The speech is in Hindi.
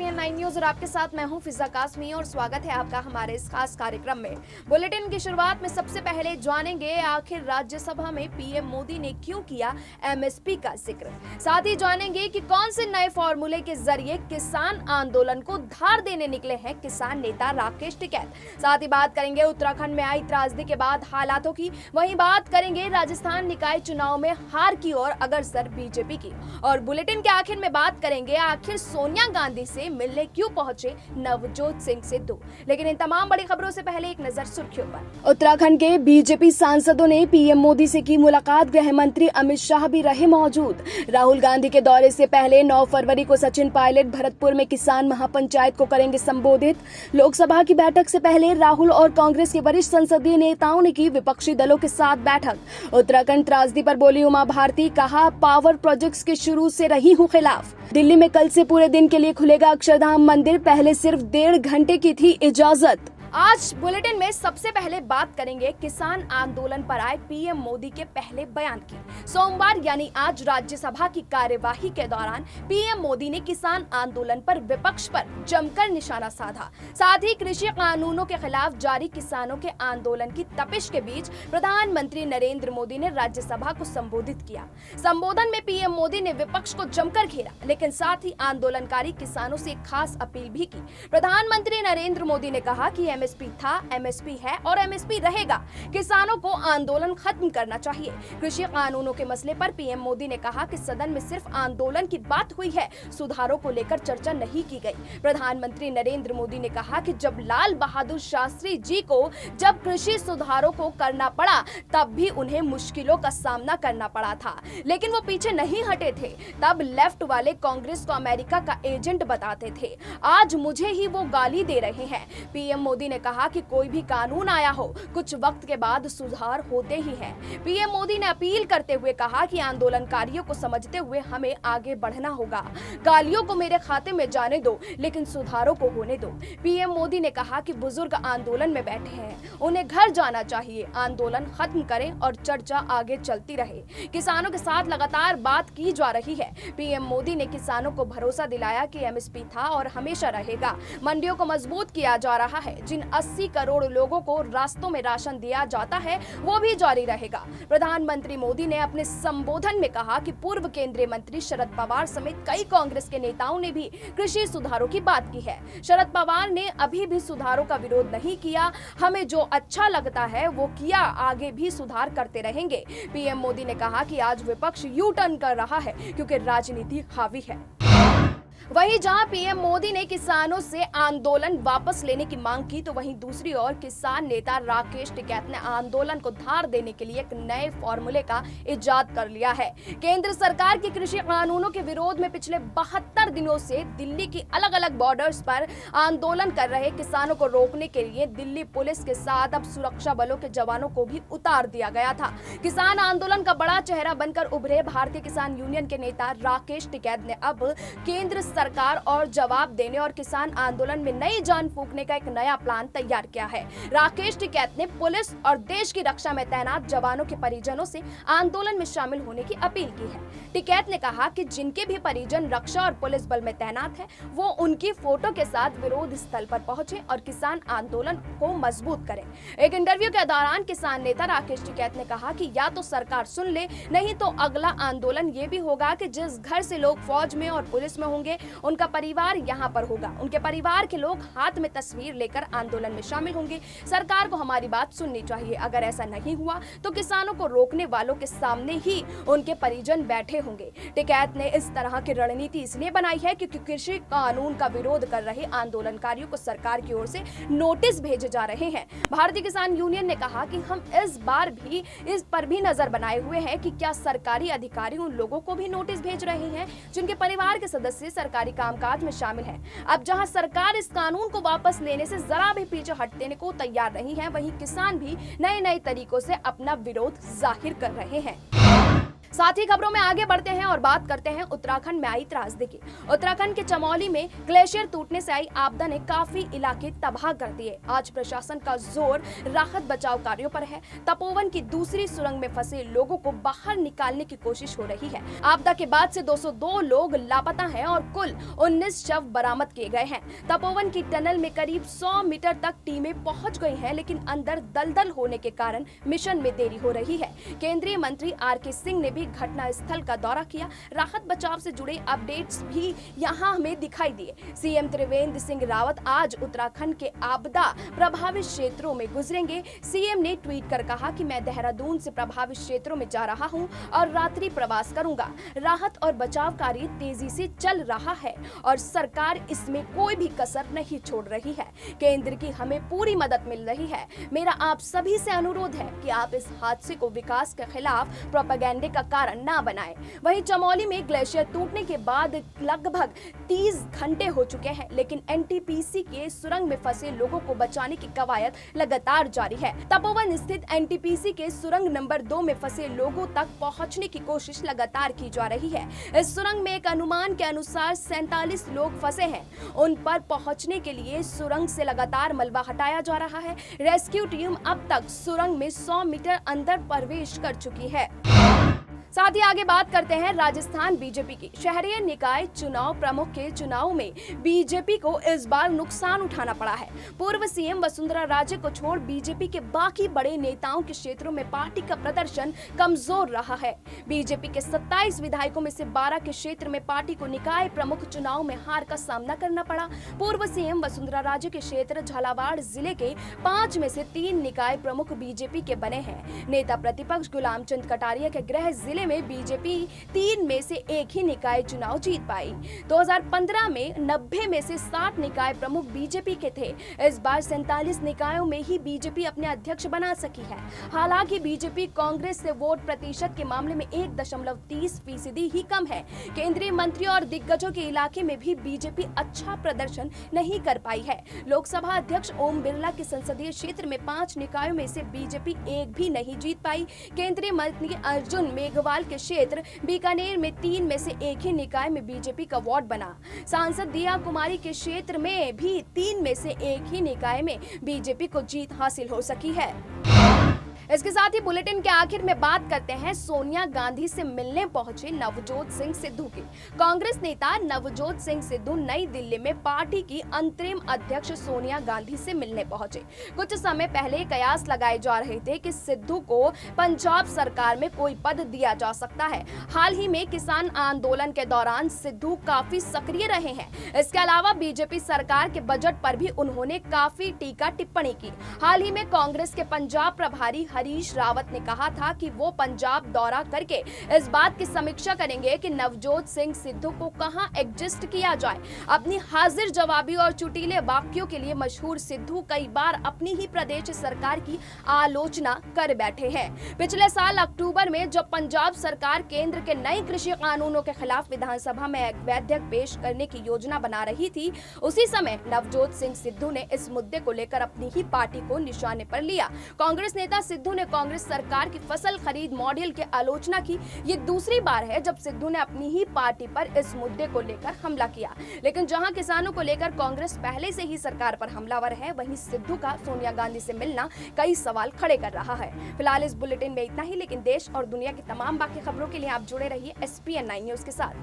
इंडियन 9 न्यूज और आपके साथ मैं हूं फिजा कासमी और स्वागत है आपका हमारे इस खास कार्यक्रम में। बुलेटिन की शुरुआत में सबसे पहले जानेंगे आखिर राज्यसभा में पीएम मोदी ने क्यों किया एमएसपी का जिक्र। साथ ही जानेंगे कि कौन से नए फॉर्मूले के जरिए किसान आंदोलन को धार देने निकले हैं किसान नेता राकेश टिकैत। साथ ही बात करेंगे उत्तराखंड में आई त्रासदी के बाद हालातों की, वहीं बात करेंगे राजस्थान निकाय चुनाव में हार की ओर अग्रसर बीजेपी की, और बुलेटिन के आखिर में बात करेंगे आखिर सोनिया गांधी से मिलने क्यों पहुंचे नवजोत सिंह सिद्धू। लेकिन इन तमाम बड़ी खबरों से पहले एक नजर सुर्खियों पर। उत्तराखंड के बीजेपी सांसदों ने पीएम मोदी से की मुलाकात, गृह मंत्री अमित शाह भी रहे मौजूद। राहुल गांधी के दौरे से पहले 9 फरवरी को सचिन पायलट भरतपुर में किसान महापंचायत को करेंगे संबोधित। लोकसभा की बैठक से पहले राहुल और कांग्रेस के वरिष्ठ संसदीय नेताओं ने की विपक्षी दलों के साथ बैठक। उत्तराखंड त्रासदी पर बोली उमा भारती, कहा पावर प्रोजेक्ट्स के शुरू से रही हूँ खिलाफ। दिल्ली में कल से पूरे दिन के लिए खुलेगा अक्षरधाम मंदिर, पहले सिर्फ 1.5 घंटे की थी इजाजत। आज बुलेटिन में सबसे पहले बात करेंगे किसान आंदोलन पर आए पीएम मोदी के पहले बयान की। सोमवार यानी आज राज्यसभा की कार्यवाही के दौरान पीएम मोदी ने किसान आंदोलन पर विपक्ष पर जमकर निशाना साधा। साथ ही कृषि कानूनों के खिलाफ जारी किसानों के आंदोलन की तपिश के बीच प्रधानमंत्री नरेंद्र मोदी ने राज्यसभा को संबोधित किया। संबोधन में पीएम मोदी ने विपक्ष को जमकर घेरा, लेकिन साथ ही आंदोलनकारी किसानों से एक खास अपील भी की। प्रधानमंत्री नरेंद्र मोदी ने कहा कि एमएसपी था, एमएसपी है और एमएसपी रहेगा। किसानों को आंदोलन खत्म करना चाहिए। कृषि कानूनों के मसले पर पीएम मोदी ने कहा कि सदन में सिर्फ आंदोलन की बात हुई है, सुधारों को लेकर चर्चा नहीं की गई। प्रधानमंत्री नरेंद्र मोदी ने कहा कि जब लाल बहादुर शास्त्री जी को जब कृषि सुधारों को करना पड़ा, तब भी उन्हें मुश्किलों का सामना करना पड़ा था, लेकिन वो पीछे नहीं हटे थे। तब लेफ्ट वाले कांग्रेस को अमेरिका का एजेंट बताते थे, आज मुझे ही वो गाली दे रहे हैं। पीएम मोदी ने कहा कि कोई भी कानून आया हो, कुछ वक्त के बाद सुधार होते ही हैं। पीएम मोदी ने अपील करते हुए कहा कि आंदोलनकारियों को समझते हुए हमें आगे बढ़ना होगा। गालियों को मेरे खाते में जाने दो, लेकिन सुधारों को होने दो। पीएम मोदी ने कहा कि बुजुर्ग आंदोलन में बैठे हैं, उन्हें घर जाना चाहिए। आंदोलन खत्म करें और चर्चा आगे चलती रहे। किसानों के साथ लगातार बात की जा रही है। पीएम मोदी ने किसानों को भरोसा दिलाया कि एमएसपी था और हमेशा रहेगा। मंडियों को मजबूत किया जा रहा है। जिन 80 करोड़ लोगों को रास्तों में राशन दिया जाता है, वो भी जारी रहेगा। प्रधानमंत्री मोदी ने अपने संबोधन में कहा कि पूर्व केंद्रीय मंत्री शरद पवार समेत कई कांग्रेस के नेताओं ने भी कृषि सुधारों की बात की है। शरद पवार ने अभी भी सुधारों का विरोध नहीं किया, हमें जो अच्छा लगता है वो किया, आगे भी सुधार करते रहेंगे। पीएम मोदी ने कहा कि आज विपक्ष यू टर्न कर रहा है क्योंकि राजनीति हावी है। वहीं जहां पीएम मोदी ने किसानों से आंदोलन वापस लेने की मांग की, तो वहीं दूसरी ओर किसान नेता राकेश टिकैत ने आंदोलन को धार देने के लिए एक नए फॉर्मूले का इजाद कर लिया है। केंद्र सरकार के कृषि कानूनों के विरोध में पिछले 72 दिनों से दिल्ली की अलग अलग बॉर्डर्स पर आंदोलन कर रहे किसानों को रोकने के लिए दिल्ली पुलिस के साथ अब सुरक्षा बलों के जवानों को भी उतार दिया गया था। किसान आंदोलन का बड़ा चेहरा बनकर उभरे भारतीय किसान यूनियन के नेता राकेश टिकैत ने अब केंद्र सरकार और जवाब देने और किसान आंदोलन में नई जान फूंकने का एक नया प्लान तैयार किया है। राकेश टिकैत ने पुलिस और देश की रक्षा में तैनात जवानों के परिजनों से आंदोलन में शामिल होने की अपील की है। टिकैत ने कहा कि जिनके भी परिजन रक्षा और पुलिस बल में तैनात हैं, वो उनकी फोटो के साथ विरोध स्थल पर पहुंचे और किसान आंदोलन को मजबूत करें। एक इंटरव्यू के दौरान किसान नेता राकेश टिकैत ने कहा कि या तो सरकार सुन ले, नहीं तो अगला आंदोलन ये भी होगा कि जिस घर से लोग फौज में और पुलिस में होंगे, उनका परिवार यहाँ पर होगा। उनके परिवार के लोग हाथ में तस्वीर लेकर आंदोलन में शामिल होंगे। सरकार को हमारी बात सुननी चाहिए। अगर ऐसा नहीं हुआ तो किसानों को रोकने वालों के सामने ही उनके परिजन बैठे होंगे। टिकैत ने इस तरह की रणनीति इसलिए बनाई है क्योंकि कृषि कानून का विरोध कर रहे आंदोलनकारियों को सरकार की ओर से नोटिस भेजे जा रहे हैं। भारतीय किसान यूनियन ने कहा कि हम इस बार भी इस पर भी नजर बनाए हुए हैं कि क्या सरकारी अधिकारी उन लोगों को भी नोटिस भेज रहे हैं जिनके परिवार के सदस्य सरकारी कामकाज में शामिल है। अब जहां सरकार इस कानून को वापस लेने से जरा भी पीछे हटने को तैयार नहीं है, वहीं किसान भी नए नए तरीकों से अपना विरोध जाहिर कर रहे हैं। साथ ही खबरों में आगे बढ़ते हैं और बात करते हैं उत्तराखंड में आई त्रासदी की। उत्तराखंड के चमोली में ग्लेशियर टूटने से आई आपदा ने काफी इलाके तबाह कर दिए। आज प्रशासन का जोर राहत बचाव कार्यों पर है। तपोवन की दूसरी सुरंग में फंसे लोगों को बाहर निकालने की कोशिश हो रही है। आपदा के बाद से 202 लोग लापता हैं और कुल 19 शव बरामद किए गए हैं। तपोवन की टनल में करीब 100 मीटर तक टीमें पहुंच गई हैं, लेकिन अंदर दलदल होने के कारण मिशन में देरी हो रही है। केंद्रीय मंत्री आर.के. सिंह ने भी घटना स्थल का दौरा किया। राहत बचाव से जुड़े अपडेट्स भी यहां हमें दिखाई दिए। सीएम त्रिवेंद्र सिंह रावत आज उत्तराखंड के आपदा प्रभावित क्षेत्रों में गुजरेंगे। सीएम ने ट्वीट कर कहा कि मैं देहरादून से प्रभावित क्षेत्रों में जा रहा हूं और रात्रि प्रवास करूंगा। राहत और बचाव कार्य तेजी से चल रहा है और सरकार इसमें कोई भी कसर नहीं छोड़ रही है। केंद्र की हमें पूरी मदद मिल रही है। मेरा आप सभी से अनुरोध है कि आप इस हादसे को विकास के खिलाफ प्रोपेगेंडे का कारण ना बनाएं। वहीं चमोली में ग्लेशियर टूटने के बाद लगभग 30 घंटे हो चुके हैं, लेकिन एनटीपीसी के सुरंग में फंसे लोगों को बचाने की कवायद लगातार जारी है। तपोवन स्थित एनटीपीसी के सुरंग नंबर 2 में फंसे लोगों तक पहुंचने की कोशिश लगातार की जा रही है। इस सुरंग में एक अनुमान के अनुसार 47 लोग फंसे हैं। उन पर पहुंचने के लिए सुरंग से लगातार मलबा हटाया जा रहा है। रेस्क्यू टीम अब तक सुरंग में 100 मीटर अंदर प्रवेश कर चुकी है। साथ ही आगे बात करते हैं राजस्थान बीजेपी की। शहरी निकाय चुनाव प्रमुख के चुनाव में बीजेपी को इस बार नुकसान उठाना पड़ा है। पूर्व सीएम वसुंधरा राजे को छोड़ बीजेपी के बाकी बड़े नेताओं के क्षेत्रों में पार्टी का प्रदर्शन कमजोर रहा है। बीजेपी के 27 विधायकों में से 12 के क्षेत्र में पार्टी को निकाय प्रमुख चुनाव में हार का सामना करना पड़ा। पूर्व सीएम वसुंधरा राजे के क्षेत्र झालावाड़ जिले के 5 में से 3 निकाय प्रमुख बीजेपी के बने हैं। नेता प्रतिपक्ष गुलाम चंद कटारिया के गृह जिले में बीजेपी 3 में से 1 ही निकाय चुनाव जीत पाई। 2015 में 90 में से 60 निकाय प्रमुख बीजेपी के थे। इस बार 47 निकायों में ही बीजेपी अपने अध्यक्ष बना सकी है। हालांकि बीजेपी कांग्रेस से वोट प्रतिशत के मामले में 1.30% ही कम है। केंद्रीय मंत्री और दिग्गजों के इलाके में भी बीजेपी अच्छा प्रदर्शन नहीं कर पाई है। लोकसभा अध्यक्ष ओम बिरला के संसदीय क्षेत्र में 5 निकायों में से बीजेपी 1 भी नहीं जीत पाई। केंद्रीय मंत्री अर्जुन मेघवाल के क्षेत्र बीकानेर में 3 में से 1 ही निकाय में बीजेपी का वार्ड बना। सांसद दिया कुमारी के क्षेत्र में भी 3 में से 1 ही निकाय में बीजेपी को जीत हासिल हो सकी है। इसके साथ ही बुलेटिन के आखिर में बात करते हैं सोनिया गांधी से मिलने पहुंचे नवजोत सिंह सिद्धू की। कांग्रेस नेता नवजोत सिंह सिद्धू नई दिल्ली में पार्टी की अंतरिम अध्यक्ष सोनिया गांधी से मिलने पहुंचे। कुछ समय पहले कयास लगाए जा रहे थे कि सिद्धू को पंजाब सरकार में कोई पद दिया जा सकता है। हाल ही में किसान आंदोलन के दौरान सिद्धू काफी सक्रिय रहे हैं। इसके अलावा बीजेपी सरकार के बजट पर भी उन्होंने काफी टीका टिप्पणी की। हाल ही में कांग्रेस के पंजाब प्रभारी हरीश रावत ने कहा था कि वो पंजाब दौरा करके इस बात की समीक्षा करेंगे कि नवजोत सिंह सिद्धू को कहां एडजस्ट किया जाए। अपनी हाजिर जवाबी और चुटीले वाक्यों के लिए मशहूर सिद्धू कई बार अपनी ही प्रदेश सरकार की आलोचना कर बैठे हैं। पिछले साल अक्टूबर में जब पंजाब सरकार केंद्र के नए कृषि कानूनों के खिलाफ विधानसभा में एक विधेयक पेश करने की योजना बना रही थी, उसी समय नवजोत सिंह सिद्धू ने इस मुद्दे को लेकर अपनी ही पार्टी को निशाने पर लिया। कांग्रेस नेता सिद्धू ने कांग्रेस सरकार की फसल खरीद मॉडल की आलोचना की। ये दूसरी बार है जब सिद्धू ने अपनी ही पार्टी पर इस मुद्दे को लेकर हमला किया। लेकिन जहां किसानों को लेकर कांग्रेस पहले से ही सरकार पर हमलावर है, वहीं सिद्धू का सोनिया गांधी से मिलना कई सवाल खड़े कर रहा है। फिलहाल इस बुलेटिन में इतना ही, लेकिन देश और दुनिया की तमाम बाकी खबरों के लिए आप जुड़े रहिए SPN9 न्यूज के साथ।